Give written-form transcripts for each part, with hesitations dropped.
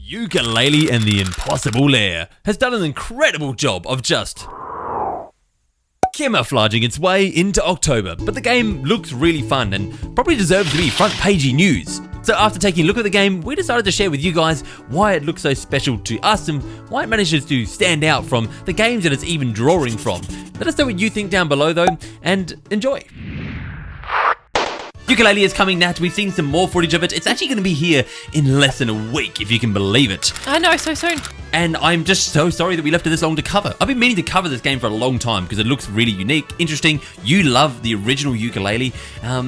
Yooka Laylee and the Impossible Lair has done an incredible job of just camouflaging its way into October, but the game looks really fun and probably deserves to be front-pagey news. So after taking a look at the game, we decided to share with you guys why it looks so special to us and why it manages to stand out from the games that it's even drawing from. Let us know what you think down below though, and enjoy. Yooka Laylee is coming now. We've seen some more footage of it. It's actually going to be here in less than a week, if you can believe it. I know, so soon. And I'm just so sorry that we left it this long to cover. I've been meaning to cover this game for a long time because it looks really unique, interesting. You love the original Yooka Laylee,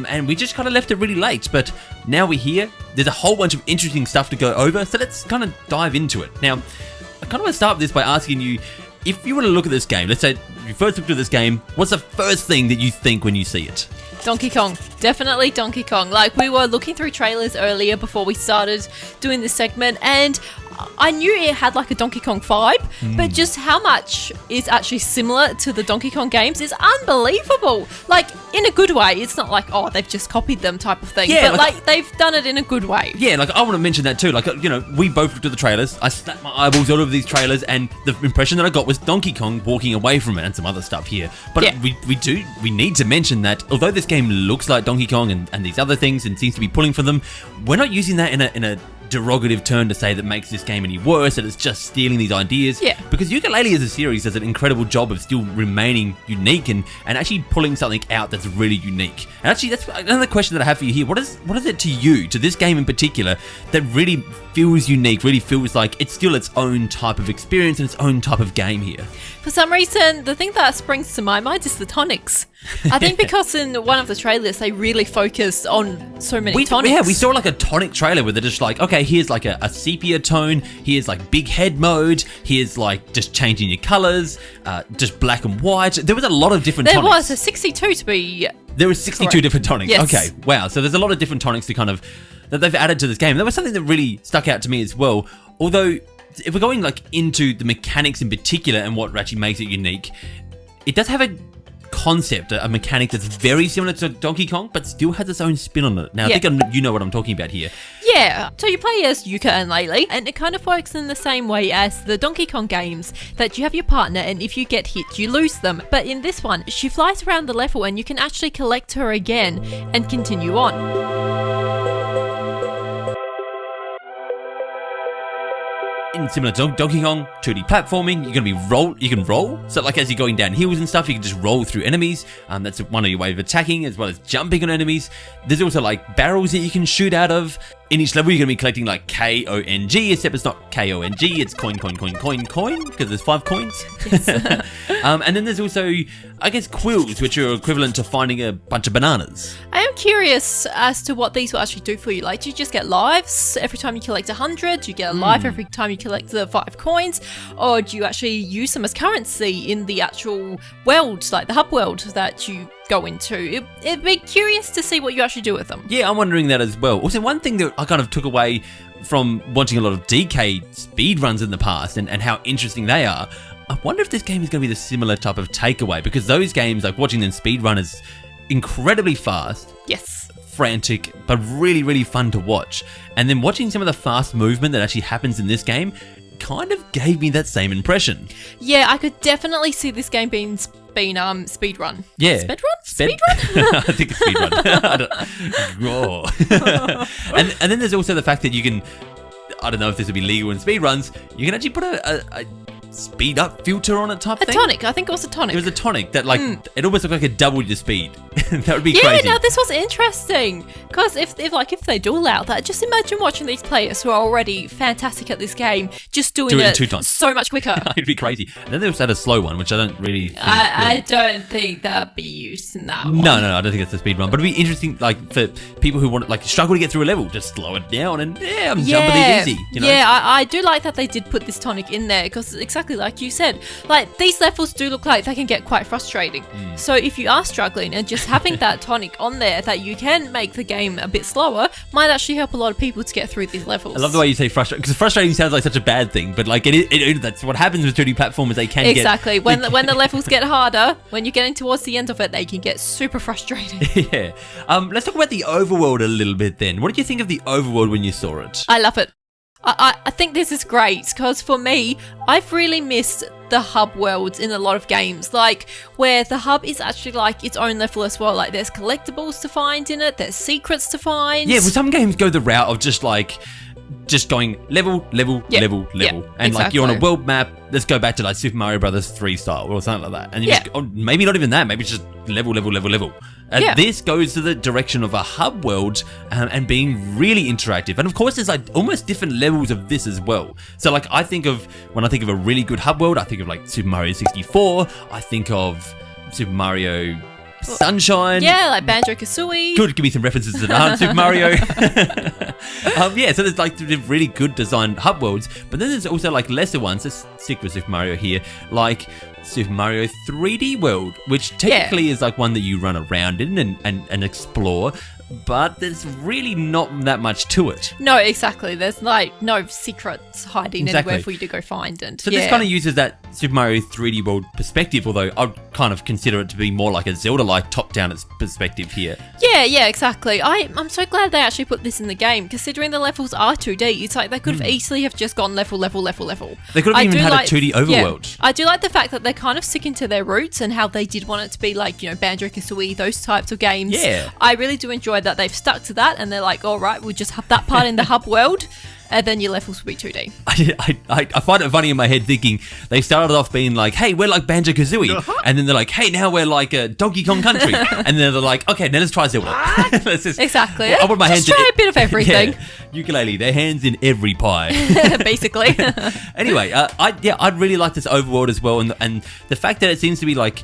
and we just kind of left it really late. But now we're here. There's a whole bunch of interesting stuff to go over, so let's kind of dive into it. Now, I kind of want to start this by asking you, if you want to look at this game, let's say you first look at this game, what's the first thing that you think when you see it? Donkey Kong. Definitely Donkey Kong. Like, we were looking through trailers earlier before we started doing this segment, and I knew it had like a Donkey Kong vibe, but just how much is actually similar to the Donkey Kong games is unbelievable. Like, in a good way. It's not like, oh, they've just copied them type of thing. Yeah, but like they've done it in a good way. Yeah, like I want to mention that too. Like, you know, we both looked at the trailers. I slapped my eyeballs all over these trailers, and the impression that I got was Donkey Kong walking away from it and some other stuff here. But yeah, we need to mention that although this game looks like Donkey Kong and these other things and seems to be pulling from them, we're not using that in a derogative term to say that makes this game any worse, that it's just stealing these ideas. Yeah. Because Yooka Laylee as a series does an incredible job of still remaining unique and actually pulling something out that's really unique. And actually, that's another question that I have for you here. What is it to you, to this game in particular, that really feels unique, really feels like it's still its own type of experience and its own type of game here? For some reason, the thing that springs to my mind is the tonics. I think because in one of the trailers, they really focus on so many tonics. Yeah, we saw like a tonic trailer where they're just like, okay, here's like a sepia tone, here's like big head mode, here's like just changing your colors, just black and white. There was a lot of different tonics. There was a 62 to be There were 62 correct. different tonics. Yes. Okay, wow. So there's a lot of different tonics to kind of that they've added to this game. That was something that really stuck out to me as well. Although, if we're going like into the mechanics in particular and what actually makes it unique, it does have a concept, a mechanic that's very similar to Donkey Kong, but still has its own spin on it. Now, Yeah. I think you know what I'm talking about here. Yeah, so you play as Yooka and Laylee, and it kind of works in the same way as the Donkey Kong games, that you have your partner, and if you get hit, you lose them. But in this one, she flies around the level, and you can actually collect her again and continue on. In similar to Donkey Kong, 2D platforming, you can roll. So like as you're going down hills and stuff, you can just roll through enemies. That's one of your ways of attacking, as well as jumping on enemies. There's also like barrels that you can shoot out of. In each level, you're going to be collecting like K-O-N-G, except it's not K-O-N-G, it's coin, because there's 5 coins. Yes. And then there's also, I guess, quills, which are equivalent to finding a bunch of bananas. I am curious as to what these will actually do for you. Like, do you just get lives every time you collect 100? Do you get a life every time you collect the 5 coins? Or do you actually use them as currency in the actual world, like the hub world that you go into? It'd be curious to see what you actually do with them. Yeah, I'm wondering that as well. Also, one thing that I kind of took away from watching a lot of DK speedruns in the past and how interesting they are, I wonder if this game is going to be the similar type of takeaway, because those games, like watching them speedrun, is incredibly fast. Yes. Frantic, but really, really fun to watch. And then watching some of the fast movement that actually happens in this game kind of gave me that same impression. Yeah, I could definitely see this game being speedrun. Yeah. Speedrun? Speedrun? I think it's speedrun. And then there's also the fact that you can, I don't know if this would be legal in speedruns, you can actually put a speed up filter on it type A thing. tonic. I think it was a tonic. It was a tonic that like, it almost looked like it doubled your speed. That would be Yeah, crazy. no, this was interesting. Because if they do allow that, just imagine watching these players who are already fantastic at this game, just doing Do it in it 2 times. so much quicker. It'd be crazy. And then they also had a slow one, which I don't really think I don't think that'd be used in that one. No, I don't think it's a speed run. But it'd be interesting, like, for people who want to, like, struggle to get through a level, just slow it down and, yeah, I'm jumping these easy, you know? Yeah, I do like that they did put this tonic in there, because exactly like you said, like, these levels do look like they can get quite frustrating. So if you are struggling, and just having that tonic on there that you can make the game a bit slower might actually help a lot of people to get through these levels. I love the way you say frustrating, because frustrating sounds like such a bad thing, but like that's what happens with 2D platformers. They can exactly when the levels get harder, when you're getting towards the end of it, they can get super frustrating. Yeah. Let's talk about the overworld a little bit then. What did you think of the overworld when you saw it? I love it. I think this is great because for me, I've really missed the hub worlds in a lot of games, like where the hub is actually like its own level as well. Like there's collectibles to find in it, there's secrets to find. Yeah, well, some games go the route of just going level, and like you're on a world map. Let's go back to like Super Mario Brothers 3 style or something like that, and you just, or maybe not even that. Maybe it's just level. This goes to the direction of a hub world and being really interactive. And of course, there's like almost different levels of this as well. So like when I think of a really good hub world, I think of like Super Mario 64. I think of Super Mario Sunshine. Yeah, like Banjo-Kazooie. Good, give me some references to that. Super Mario. So there's like really good designed hub worlds, but then there's also like lesser ones. Let's stick with Super Mario here, like Super Mario 3D World, which technically is like one that you run around in and explore, but there's really not that much to it. No, exactly. There's like no secrets hiding anywhere for you to go find. And so this kind of uses that Super Mario 3D World perspective, although I'd kind of consider it to be more like a Zelda-like top-down perspective here. Yeah, exactly. I'm so glad they actually put this in the game, considering the levels are 2D. It's like they could have easily have just gone level. They could have even had a 2D overworld. I do like the fact that they're kind of sticking to their roots and how they did want it to be like, Banjo-Kazooie, those types of games. Yeah. I really do enjoy that they've stuck to that and they're like, all right, we'll just have that part in the hub world. And then your levels will be 2D. I find it funny in my head thinking they started off being like, hey, we're like Banjo-Kazooie. And then they're like, hey, now we're like Donkey Kong Country. And then they're like, okay, now let's try Zelda. Exactly. I put my hands try a bit of everything. Yooka Laylee, their hands in every pie. Basically. Anyway, I'd really like this overworld as well. And the fact that it seems to be like,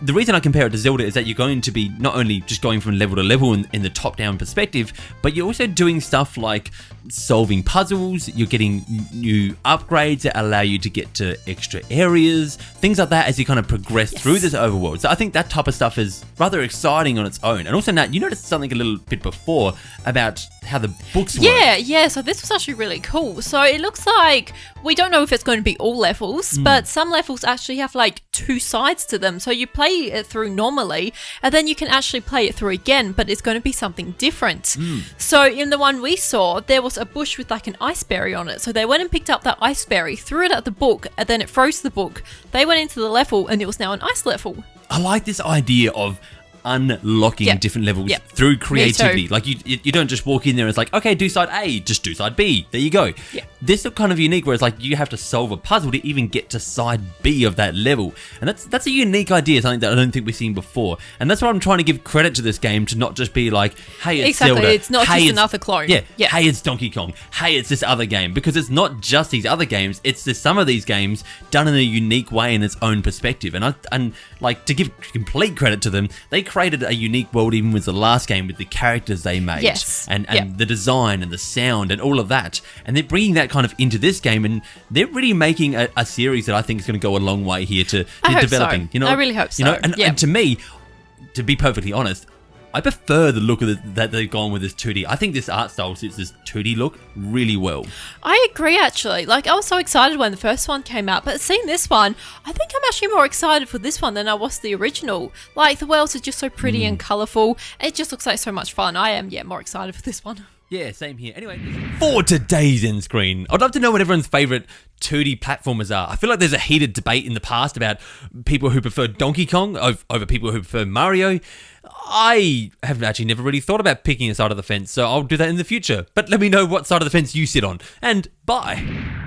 the reason I compare it to Zelda is that you're going to be not only just going from level to level in the top-down perspective, but you're also doing stuff like solving puzzles, you're getting new upgrades that allow you to get to extra areas, things like that as you kind of progress through this overworld. So I think that type of stuff is rather exciting on its own. And also, Nat, you noticed something a little bit before about how the books work. Yeah, so this was actually really cool. So it looks like, we don't know if it's going to be all levels, but some levels actually have like two sides to them. So you play it through normally, and then you can actually play it through again, but it's going to be something different. So in the one we saw, there was a bush with like an ice berry on it. So they went and picked up that ice berry, threw it at the book, and then it froze the book. They went into the level, and it was now an ice level. I like this idea of unlocking different levels through creativity. Like you don't just walk in there and it's like, okay, do side A, just do side B. There you go. Yeah. This is kind of unique where it's like you have to solve a puzzle to even get to side B of that level. And that's a unique idea, something that I don't think we've seen before. And that's why I'm trying to give credit to this game, to not just be like, hey, it's Zelda. It's not just another clone. Yeah. Hey, it's Donkey Kong. Hey, it's this other game. Because it's not just these other games, it's just some of these games done in a unique way in its own perspective. And like, to give complete credit to them, they created a unique world even with the last game, with the characters they made. And the design and the sound and all of that. And they're bringing that kind of into this game, and they're really making a series that I think is going to go a long way here to developing. So. I really hope so. And to me, to be perfectly honest, I prefer the look of that they've gone with this 2D. I think this art style suits this 2D look really well. I agree, actually. Like, I was so excited when the first one came out, but seeing this one, I think I'm actually more excited for this one than I was the original. Like, the worlds are just so pretty and colourful. It just looks like so much fun. I am, more excited for this one. Yeah, same here. Anyway, for today's end screen, I'd love to know what everyone's favourite 2D platformers are. I feel like there's a heated debate in the past about people who prefer Donkey Kong over people who prefer Mario. I have actually never really thought about picking a side of the fence, so I'll do that in the future. But let me know what side of the fence you sit on. And bye.